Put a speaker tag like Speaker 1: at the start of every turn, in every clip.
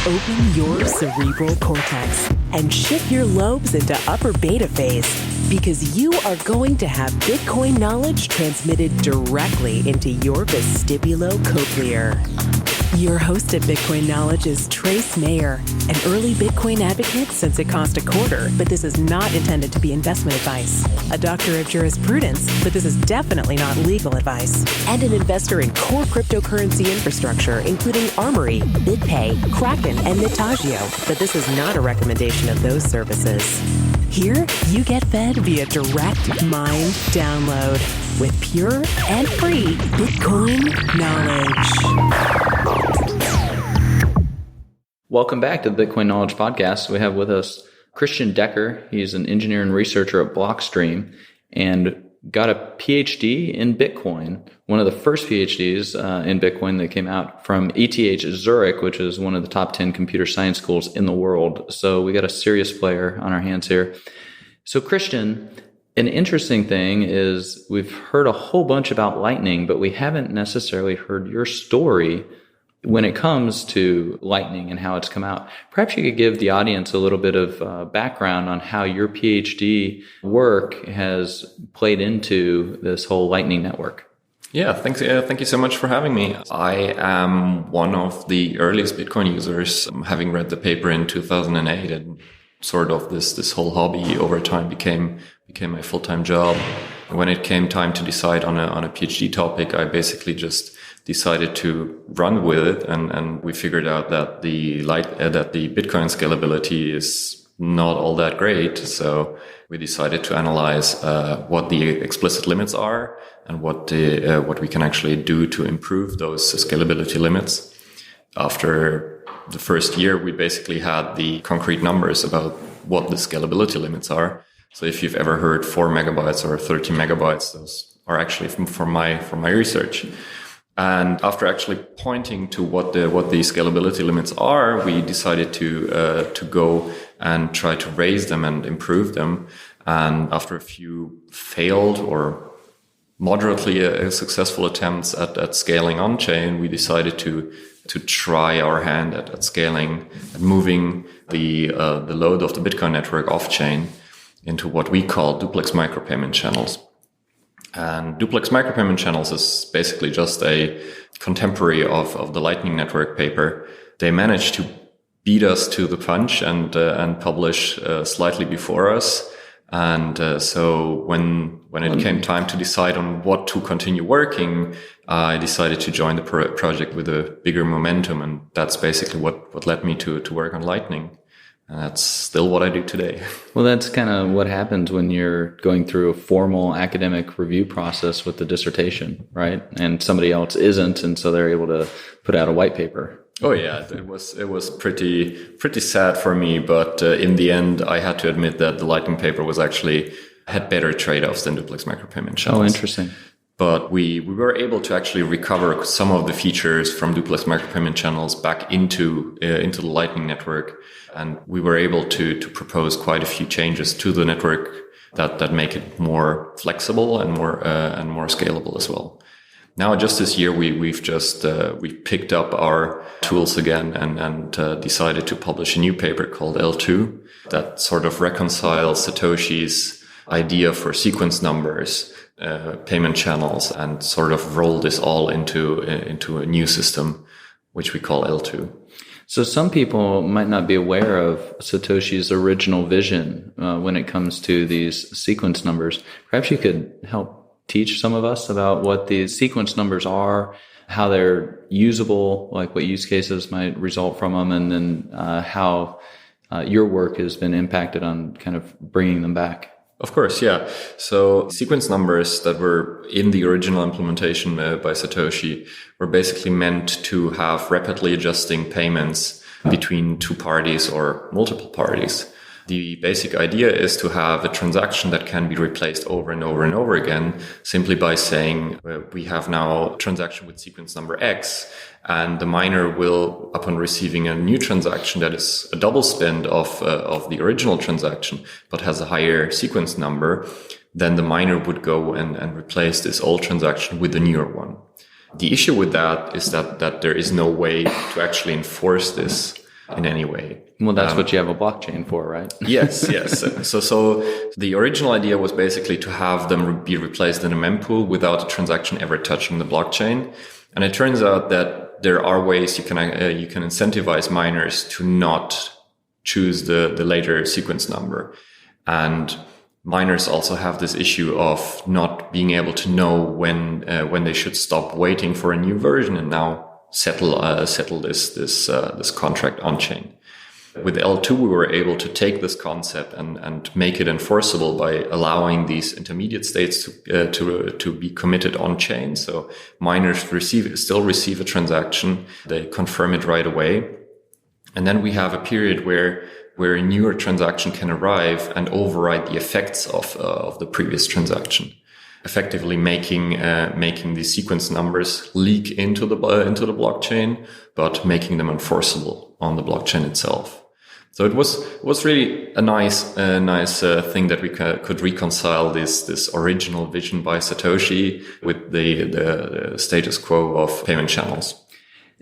Speaker 1: Open your cerebral cortex and shift your lobes into upper beta phase, because you are going to have Bitcoin knowledge transmitted directly into your vestibulocochlear. Your host at Bitcoin Knowledge is Trace Mayer, an early Bitcoin advocate since it cost $0.25, but this is not intended to be investment advice. A doctor of jurisprudence, but this is definitely not legal advice. And an investor in core cryptocurrency infrastructure, including Armory, BitPay, Kraken, and Nitagio, but this is not a recommendation of those services. Here, you get fed via direct mind download with pure and free Bitcoin knowledge.
Speaker 2: Welcome back to the Bitcoin Knowledge Podcast. We have with us Christian Decker. He's an engineer and researcher at Blockstream and got a PhD in Bitcoin, one of the first PhDs in Bitcoin that came out from ETH Zurich, which is one of the top 10 computer science schools in the world. So we got a serious player on our hands here. So Christian, an interesting thing is we've heard a whole bunch about Lightning, but we haven't necessarily heard your story when it comes to Lightning and how it's come out. Perhaps you could give the audience a little bit of background on how your PhD work has played into this whole Lightning network.
Speaker 3: Yeah, thanks. Thank you so much for having me. I am one of the earliest Bitcoin users, having read the paper in 2008, and sort of this whole hobby over time became my full-time job. When it came time to decide on a PhD topic, I basically just decided to run with it, and we figured out that the Bitcoin scalability is not all that great. So we decided to analyze what the explicit limits are and what we can actually do to improve those scalability limits. After the first year, we basically had the concrete numbers about what the scalability limits are. So if you've ever heard 4 megabytes or 30 megabytes, those are actually from my research. And after actually pointing to what the scalability limits are, we decided to go and try to raise them and improve them. And after a few failed or moderately successful attempts at scaling on chain, we decided to try our hand at scaling and moving the load of the Bitcoin network off chain into what we call duplex micropayment channels. And duplex micropayment channels is basically just a contemporary of the Lightning Network paper. They managed to beat us to the punch and publish slightly before us. And so when it came time to decide on what to continue working, I decided to join the project with a bigger momentum, and that's basically what led me to work on Lightning. And that's still what I do today.
Speaker 2: Well, that's kind of what happens when you're going through a formal academic review process with the dissertation, right? And somebody else isn't, and so they're able to put out a white paper.
Speaker 3: Oh yeah, it was pretty sad for me, but in the end, I had to admit that the Lightning paper had better trade-offs than duplex micropayment channels.
Speaker 2: Oh, interesting.
Speaker 3: But we were able to actually recover some of the features from duplex micropayment channels back into the Lightning network, and we were able to propose quite a few changes to the network that make it more flexible and more scalable as well. Now, just this year, we've picked up our tools again and decided to publish a new paper called L2 that sort of reconciles Satoshi's idea for sequence numbers, payment channels, and sort of roll this all into a new system, which we call L2.
Speaker 2: So some people might not be aware of Satoshi's original vision when it comes to these sequence numbers. Perhaps you could help teach some of us about what these sequence numbers are, how they're usable, like what use cases might result from them, and then how your work has been impacted on kind of bringing them back.
Speaker 3: Of course, yeah. So sequence numbers that were in the original implementation by Satoshi were basically meant to have rapidly adjusting payments between two parties or multiple parties. The basic idea is to have a transaction that can be replaced over and over and over again, simply by saying we have now a transaction with sequence number X, and the miner will, upon receiving a new transaction that is a double spend of the original transaction, but has a higher sequence number, then the miner would go and replace this old transaction with the newer one. The issue with that is that there is no way to actually enforce this. in any way.
Speaker 2: Well, that's what you have a blockchain for, right?
Speaker 3: Yes. So the original idea was basically to have them be replaced in a mempool without a transaction ever touching the blockchain. And it turns out that there are ways you can incentivize miners to not choose the later sequence number. And miners also have this issue of not being able to know when they should stop waiting for a new version and now settle this contract on chain. With L2, we were able to take this concept and make it enforceable by allowing these intermediate states to be committed on chain. So miners still receive a transaction, they confirm it right away, and then we have a period where a newer transaction can arrive and override the effects of the previous transaction, effectively making the sequence numbers leak into the blockchain, but making them enforceable on the blockchain itself. So it was really a nice thing that we could reconcile this original vision by Satoshi with the status quo of payment channels.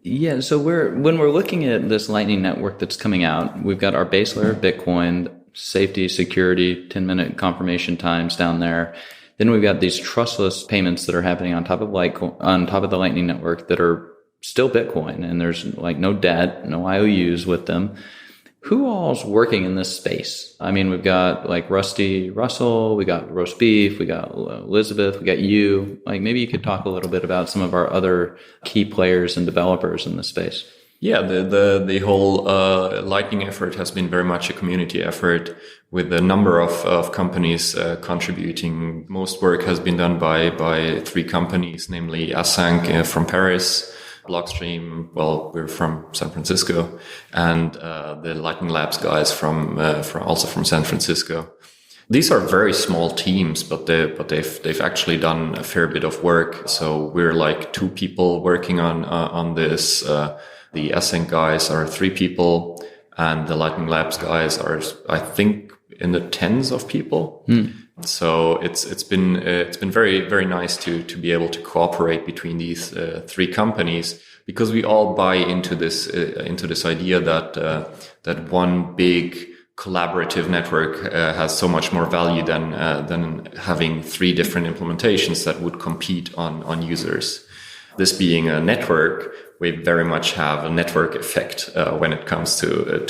Speaker 2: Yeah. So when we're looking at this Lightning Network that's coming out, we've got our base layer of Bitcoin, safety, security, 10-minute confirmation times down there. Then we've got these trustless payments that are happening on top of the Lightning Network that are still Bitcoin, and there's like no debt, no IOUs with them. Who all's working in this space? I mean, we've got like Rusty Russell, we got Roast Beef, we got Elizabeth, we got you. Like, maybe you could talk a little bit about some of our other key players and developers in this space.
Speaker 3: Yeah, the whole Lightning effort has been very much a community effort with a number of companies contributing. Most work has been done by 3 companies, namely Async from Paris, Blockstream, well, we're from San Francisco, and the Lightning Labs guys from San Francisco. These are very small teams, but they've actually done a fair bit of work. So we're like 2 people working on this. The Async guys are 3 people, and the Lightning Labs guys are, I think, in the tens of people. So it's been very, very nice to be able to cooperate between these 3 companies, because we all buy into this idea that one big collaborative network has so much more value than having 3 different implementations that would compete on users. This being a network, we very much have a network effect when it comes to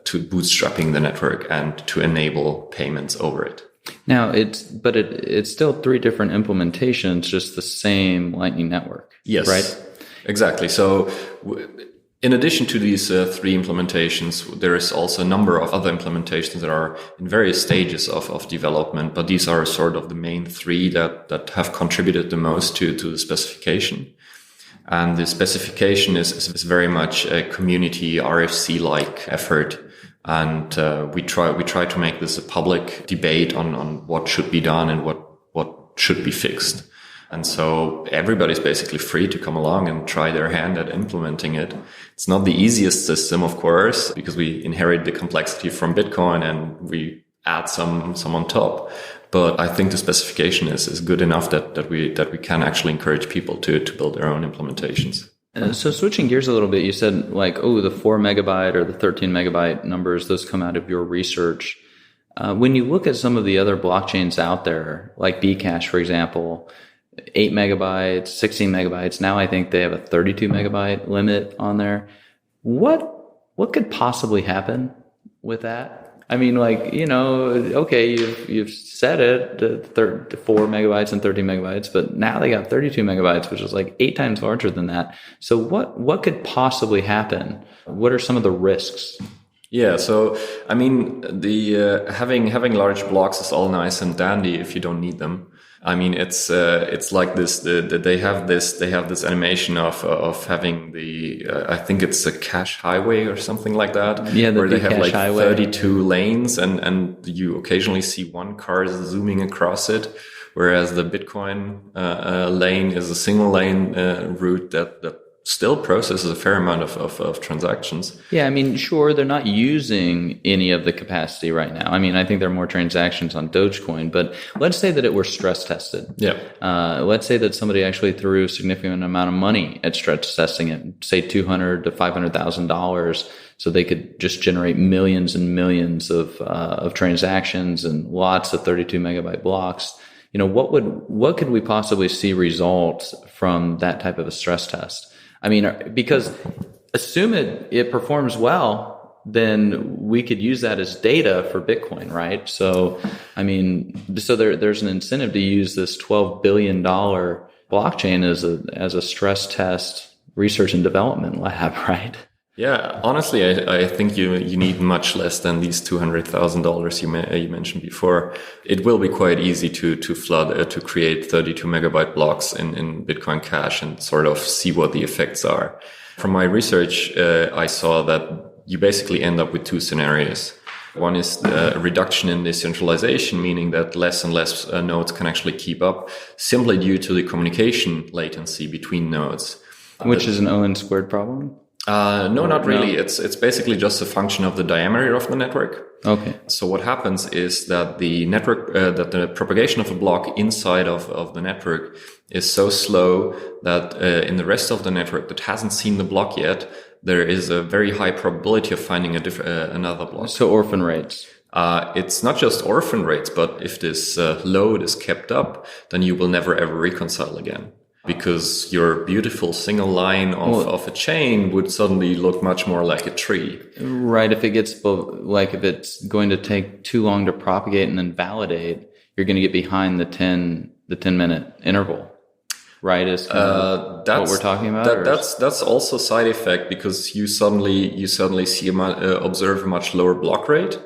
Speaker 3: bootstrapping the network and to enable payments over it.
Speaker 2: Now it's still 3 different implementations, just the same Lightning Network.
Speaker 3: Yes,
Speaker 2: right?
Speaker 3: Exactly. So in addition to these 3 implementations, there is also a number of other implementations that are in various stages of development, but these are sort of the main 3 that have contributed the most to the specification. And the specification is very much a community RFC-like effort. And we try to make this a public debate on what should be done and what should be fixed. And so everybody's basically free to come along and try their hand at implementing it. It's not the easiest system, of course, because we inherit the complexity from Bitcoin and we add some on top. But I think the specification is good enough that we can actually encourage people to build their own implementations.
Speaker 2: So switching gears a little bit, you said like, the 4 megabyte or the 13 megabyte numbers, those come out of your research. When you look at some of the other blockchains out there, like Bcash, for example, 8 megabytes, 16 megabytes. Now I think they have a 32 megabyte limit on there. What could possibly happen with that? I mean, like, okay, you've said it, the 4 megabytes and 13 megabytes, but now they got 32 megabytes, which is like 8 times larger than that. So what could possibly happen? What are some of the risks?
Speaker 3: Yeah, so I mean, the having large blocks is all nice and dandy if you don't need them. I mean, it's like this. They have this animation of having I think it's a cache highway or something like that.
Speaker 2: Yeah,
Speaker 3: where they have like
Speaker 2: highway.
Speaker 3: 32 lanes, and you occasionally see one car zooming across it, whereas the Bitcoin lane is a single lane route that still processes a fair amount of transactions.
Speaker 2: Yeah, I mean, sure, they're not using any of the capacity right now. I mean, I think there are more transactions on Dogecoin, but let's say that it were stress tested.
Speaker 3: Yeah.
Speaker 2: Let's say that somebody actually threw a significant amount of money at stress testing it, say $200,000 to $500,000, So they could just generate millions and millions of transactions and lots of 32 megabyte blocks. What could we possibly see results from that type of a stress test? I mean, because assume it performs well, then we could use that as data for Bitcoin, right? So, I mean, there's an incentive to use this $12 billion blockchain as a stress test research and development lab, right?
Speaker 3: Yeah, honestly, I think you need much less than these $200,000 you mentioned before. It will be quite easy to flood to create 32 megabyte blocks in Bitcoin Cash and sort of see what the effects are. From my research, I saw that you basically end up with two scenarios. One is a reduction in decentralization, meaning that less and less nodes can actually keep up, simply due to the communication latency between nodes,
Speaker 2: which is an O(n) squared problem.
Speaker 3: No, not really. No. It's basically just a function of the diameter of the network.
Speaker 2: Okay.
Speaker 3: So what happens is that the network, that the propagation of a block inside of the network is so slow that in the rest of the network that hasn't seen the block yet, there is a very high probability of finding another block.
Speaker 2: So orphan rates.
Speaker 3: It's not just orphan rates, but if this load is kept up, then you will never ever reconcile again. Because your beautiful single line of a chain would suddenly look much more like a tree.
Speaker 2: Right. If it's going to take too long to propagate and then validate, you're going to get behind the 10 minute interval. Right. Is what we're talking about.
Speaker 3: That's also a side effect, because you suddenly see observe a much lower block rate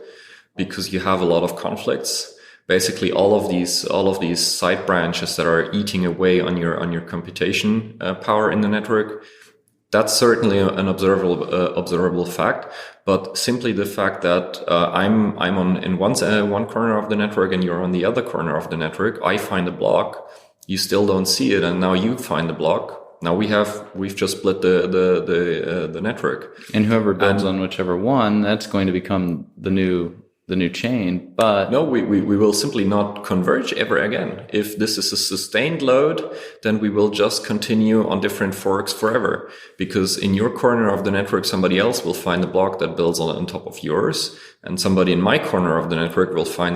Speaker 3: because you have a lot of conflicts. Basically, all of these side branches that are eating away on your computation power in the network. That's certainly an observable fact. But simply the fact that I'm in one corner of the network and you're on the other corner of the network, I find a block, you still don't see it, and now you find the block. Now we've just split the network.
Speaker 2: And whoever builds on whichever one, that's going to become the new chain. But
Speaker 3: no, we will simply not converge ever again. If this is a sustained load, then we will just continue on different forks forever, because in your corner of the network, somebody else will find a block that builds on top of yours, and somebody in my corner of the network will find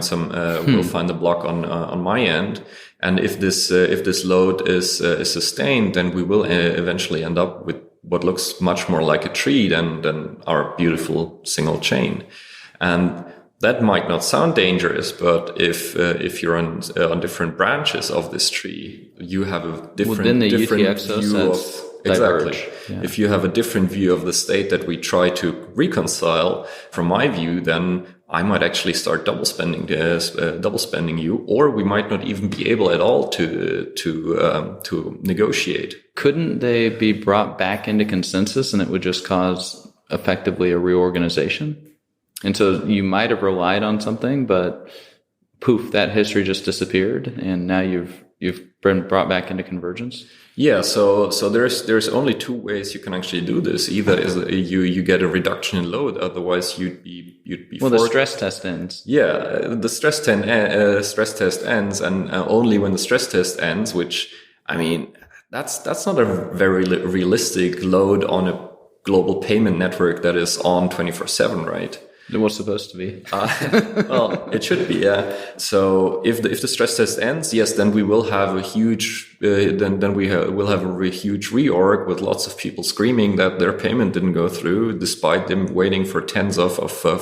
Speaker 3: will find a block on my end. And if this load is sustained, then we will eventually end up with what looks much more like a tree than our beautiful single chain. And that might not sound dangerous, but if you're on different branches of this tree, you have a different view of exactly. Yeah. If you have a different view of the state that we try to reconcile, from my view, then I might actually start double spending you, or we might not even be able at all to negotiate.
Speaker 2: Couldn't they be brought back into consensus, and it would just cause effectively a reorganization? And so you might have relied on something, but poof, that history just disappeared, and now you've been brought back into convergence.
Speaker 3: Yeah, so there's only two ways you can actually do this. Either is you get a reduction in load, otherwise you'd be
Speaker 2: well, the stress test ends.
Speaker 3: Yeah, the stress test ends, and only when the stress test ends, which, I mean, that's not a very realistic load on a global payment network that is on 24/7, right?
Speaker 2: It was supposed to be.
Speaker 3: Well, it should be, yeah. So if the stress test ends, yes, then we will have a huge we'll have a huge reorg with lots of people screaming that their payment didn't go through, despite them waiting for tens of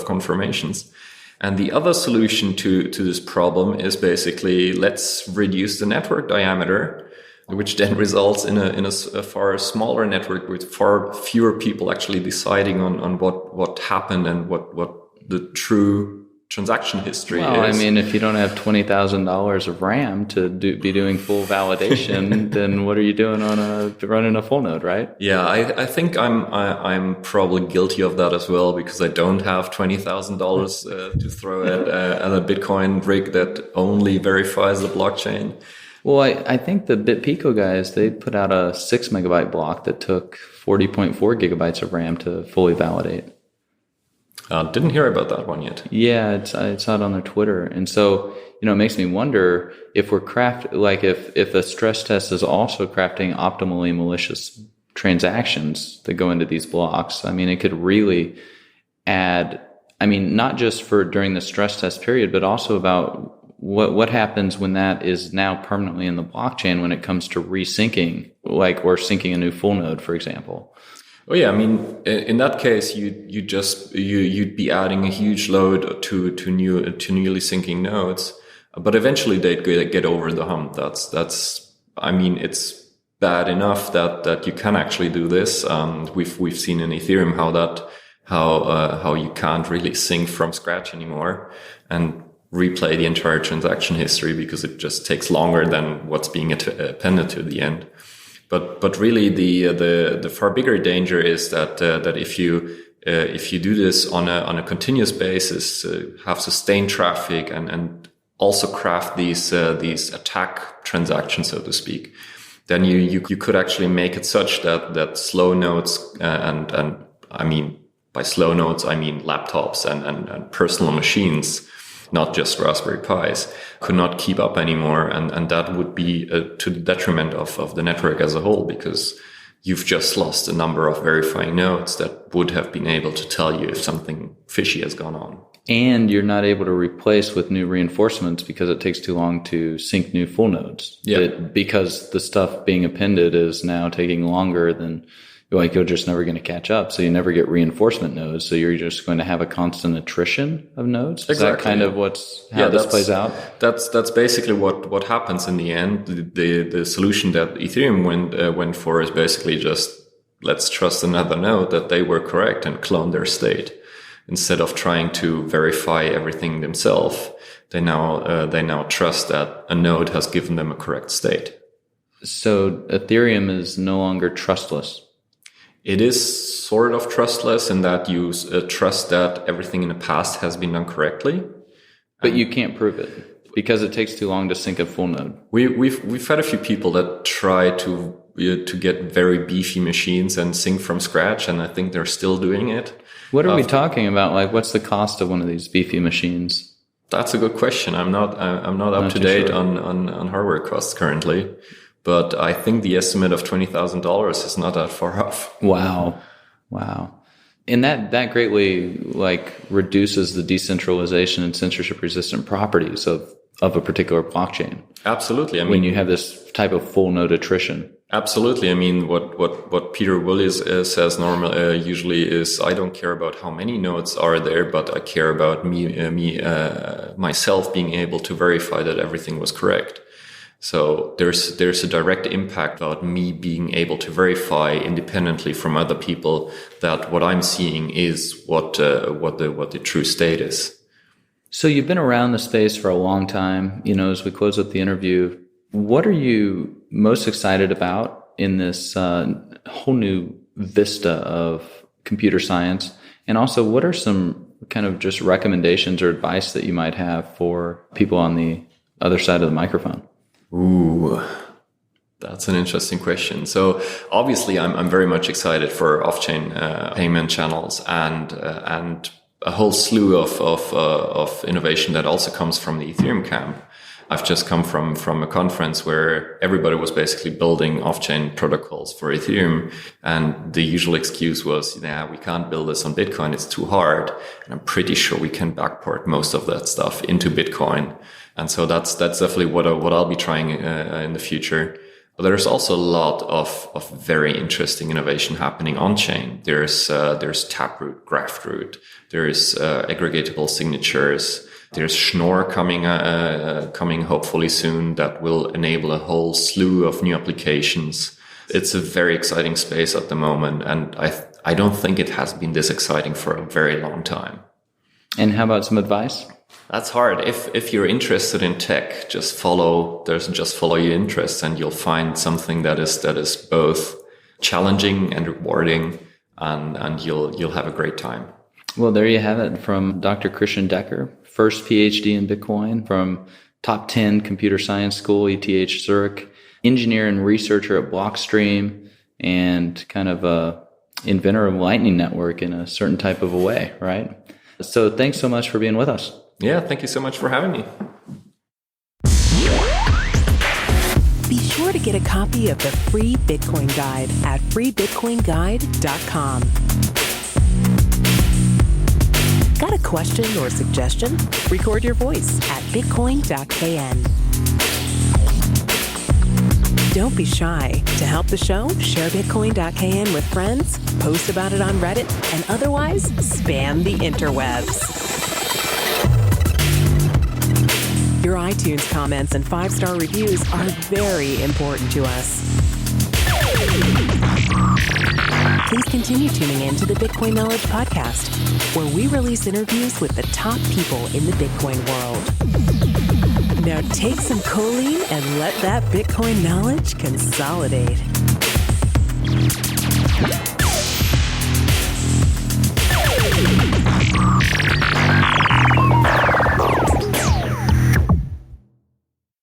Speaker 3: confirmations. And the other solution to this problem is basically, let's reduce the network diameter, which then results in a far smaller network with far fewer people actually deciding on what happened and what the true transaction history is.
Speaker 2: Well, I mean, if you don't have $20,000 of RAM to be doing full validation, then what are you doing running a full node, right?
Speaker 3: Yeah, I think I'm probably guilty of that as well, because I don't have $20,000 to throw at a Bitcoin rig that only verifies the blockchain.
Speaker 2: Well, I think the BitPico guys, they put out a 6 megabyte block that took 40.4 gigabytes of RAM to fully validate.
Speaker 3: Didn't hear about that one yet.
Speaker 2: Yeah, I saw it on their Twitter. And so, it makes me wonder if we're if a stress test is also crafting optimally malicious transactions that go into these blocks. I mean, it could really add, I mean, not just for during the stress test period, but also about what happens when that is now permanently in the blockchain when it comes to resyncing, like, or syncing a new full node, for example.
Speaker 3: Oh yeah, I mean, in that case, you'd be adding a huge load to newly syncing nodes, but eventually they'd get over the hump. That's. I mean, it's bad enough that you can actually do this. We've seen in Ethereum how you can't really sync from scratch anymore and replay the entire transaction history because it just takes longer than what's being appended to the end. But really the far bigger danger is that if you do this on a continuous basis, have sustained traffic and also craft these attack transactions, so to speak, then you could actually make it such that slow nodes and I mean, by slow nodes I mean laptops and personal machines, not just Raspberry Pis, could not keep up anymore. And that would be to the detriment of the network as a whole, because you've just lost a number of verifying nodes that would have been able to tell you if something fishy has gone on.
Speaker 2: And you're not able to replace with new reinforcements because it takes too long to sync new full nodes.
Speaker 3: Yeah.
Speaker 2: Because the stuff being appended is now taking longer than, like, you're just never going to catch up. So you never get reinforcement nodes. So you're just going to have a constant attrition of nodes. Is that kind of how this plays out?
Speaker 3: That's basically what happens in the end. The solution that Ethereum went for is basically just, let's trust another node that they were correct and clone their state. Instead of trying to verify everything themselves, they now trust that a node has given them a correct state.
Speaker 2: So Ethereum is no longer trustless.
Speaker 3: It is sort of trustless in that you trust that everything in the past has been done correctly.
Speaker 2: But you can't prove it because it takes too long to sync a full node.
Speaker 3: We've had a few people that try to get very beefy machines and sync from scratch, and I think they're still doing it.
Speaker 2: What are we talking about? Like, what's the cost of one of these beefy machines?
Speaker 3: That's a good question. I'm not up to date on hardware costs currently. But I think the estimate of $20,000 is not that far off.
Speaker 2: Wow. And that greatly reduces the decentralization and censorship resistant properties of a particular blockchain.
Speaker 3: Absolutely. I mean,
Speaker 2: when you have this type of full node attrition.
Speaker 3: Absolutely. I mean, what Peter Willis says usually is, I don't care about how many nodes are there, but I care about myself being able to verify that everything was correct. So there's a direct impact about me being able to verify independently from other people that what I'm seeing is what the true state is.
Speaker 2: So you've been around the space for a long time. As we close up the interview, what are you most excited about in this whole new vista of computer science? And also, what are some kind of just recommendations or advice that you might have for people on the other side of the microphone?
Speaker 3: Ooh, that's an interesting question. So obviously I'm very much excited for off-chain payment channels and a whole slew of innovation that also comes from the Ethereum camp. I've just come from a conference where everybody was basically building off-chain protocols for Ethereum. And the usual excuse was, we can't build this on Bitcoin. It's too hard. And I'm pretty sure we can backport most of that stuff into Bitcoin. And so that's definitely what I'll be trying in the future. But there's also a lot of very interesting innovation happening on chain. There's Taproot, Graph-root. There's aggregatable signatures. There's Schnorr coming hopefully soon that will enable a whole slew of new applications. It's a very exciting space at the moment, and I don't think it has been this exciting for a very long time.
Speaker 2: And how about some advice?
Speaker 3: That's hard. If you're interested in tech, just follow your interests, and you'll find something that is both challenging and rewarding, and you'll have a great time.
Speaker 2: Well, there you have it from Dr. Christian Decker, first PhD in Bitcoin from top 10 computer science school, ETH Zurich, engineer and researcher at Blockstream, and kind of a inventor of Lightning Network in a certain type of a way, right? So thanks so much for being with us.
Speaker 3: Yeah, thank you so much for having me.
Speaker 1: Be sure to get a copy of the free Bitcoin Guide at freebitcoinguide.com. question or suggestion? Record your voice at bitcoin.kn. Don't be shy. To help the show, share bitcoin.kn with friends, post about it on Reddit, and otherwise spam the interwebs. Your iTunes comments and 5-star reviews are very important to us. Please continue tuning in to the Bitcoin Knowledge Podcast, where we release interviews with the top people in the Bitcoin world. Now take some choline and let that Bitcoin knowledge consolidate.